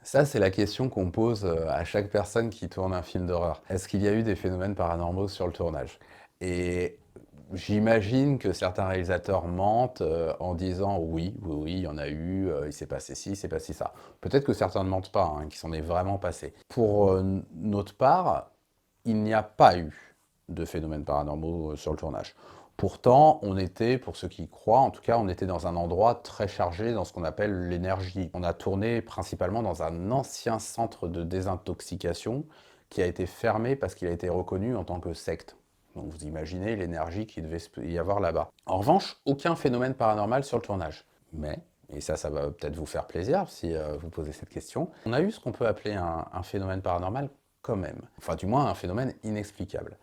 Ça, c'est la question qu'on pose à chaque personne qui tourne un film d'horreur. Est-ce qu'il y a eu des phénomènes paranormaux sur le tournage? Et j'imagine que certains réalisateurs mentent en disant oui, oui, oui, il y en a eu, il s'est passé ci, il s'est passé ça. Peut-être que certains ne mentent pas, hein, qu'il s'en est vraiment passé. Pour notre part, il n'y a pas eu de phénomènes paranormaux sur le tournage. Pourtant, on était, pour ceux qui y croient, en tout cas, on était dans un endroit très chargé dans ce qu'on appelle l'énergie. On a tourné principalement dans un ancien centre de désintoxication qui a été fermé parce qu'il a été reconnu en tant que secte. Donc vous imaginez l'énergie qu'il devait y avoir là-bas. En revanche, aucun phénomène paranormal sur le tournage. Mais, et ça va peut-être vous faire plaisir si vous posez cette question, on a eu ce qu'on peut appeler un phénomène paranormal quand même. Enfin, du moins, un phénomène inexplicable.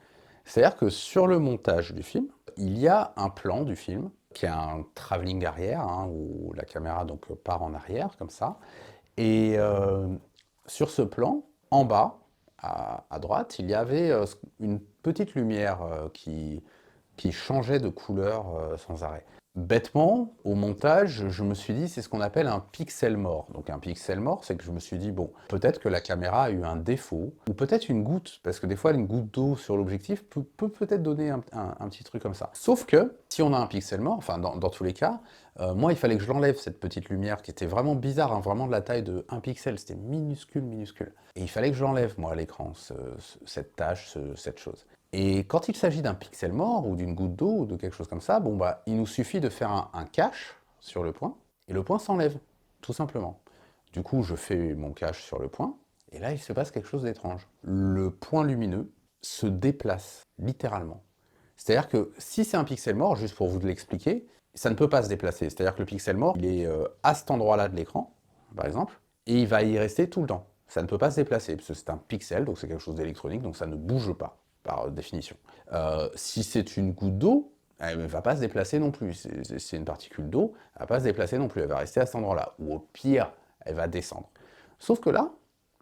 C'est-à-dire que sur le montage du film, il y a un plan du film qui a un travelling arrière, hein, où la caméra donc part en arrière comme ça. Et sur ce plan, en bas, à droite, il y avait une petite lumière qui changeait de couleur sans arrêt. Bêtement, au montage, je me suis dit, c'est ce qu'on appelle un pixel mort. Donc un pixel mort, c'est que je me suis dit, bon, peut-être que la caméra a eu un défaut, ou peut-être une goutte, parce que des fois, une goutte d'eau sur l'objectif peut peut-être donner un petit truc comme ça. Sauf que, si on a un pixel mort, enfin, dans tous les cas, moi, il fallait que je l'enlève, cette petite lumière, qui était vraiment bizarre, hein, vraiment de la taille de 1 pixel, c'était minuscule, minuscule. Et il fallait que je l'enlève, moi, à l'écran, cette tâche, cette chose. Et quand il s'agit d'un pixel mort, ou d'une goutte d'eau, ou de quelque chose comme ça, bon bah, il nous suffit de faire un cache sur le point, et le point s'enlève, tout simplement. Du coup, je fais mon cache sur le point, et là, il se passe quelque chose d'étrange. Le point lumineux se déplace, littéralement. C'est-à-dire que si c'est un pixel mort, juste pour vous l'expliquer, ça ne peut pas se déplacer. C'est-à-dire que le pixel mort, il est à cet endroit-là de l'écran, par exemple, et il va y rester tout le temps. Ça ne peut pas se déplacer, parce que c'est un pixel, donc c'est quelque chose d'électronique, donc ça ne bouge pas, par définition. Si c'est une goutte d'eau, elle ne va pas se déplacer non plus. C'est une particule d'eau, elle ne va pas se déplacer non plus, elle va rester à cet endroit-là. Ou au pire, elle va descendre. Sauf que là,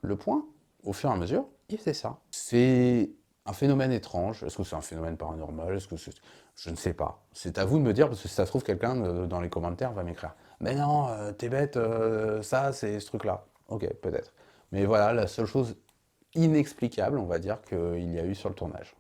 le point, au fur et à mesure, il fait ça. C'est un phénomène étrange. Est-ce que c'est un phénomène paranormal? Est-ce que c'est... Je ne sais pas. C'est à vous de me dire, parce que si ça se trouve, quelqu'un dans les commentaires va m'écrire. Mais non, t'es bête, ça, c'est ce truc-là. Ok, peut-être. Mais voilà, la seule chose inexplicable, on va dire, qu'il y a eu sur le tournage.